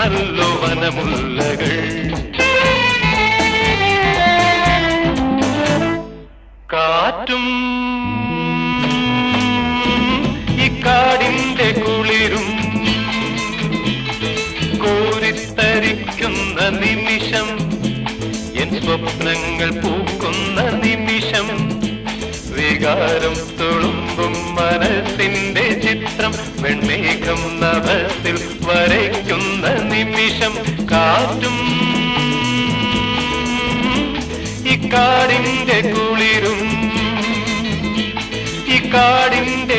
നല്ലോ വനമുല്ലകൾ. കാറ്റും ഈ കാടിന്റെ കുളിരും കോരിത്തരിക്കുന്ന നിമിഷം, എൻ സ്വപ്നങ്ങൾ പൂക്കുന്ന നിമിഷം, വികാരം തുളുമ്പും മനസ്സിന്റെ ചിത്രം വെൺമേഘം നഭത്തിൽ വരയ്ക്കുന്ന നിമിഷം. കാറ്റും ഇക്കാടിന്റെ കുളിരും ഇക്കാടിന്റെ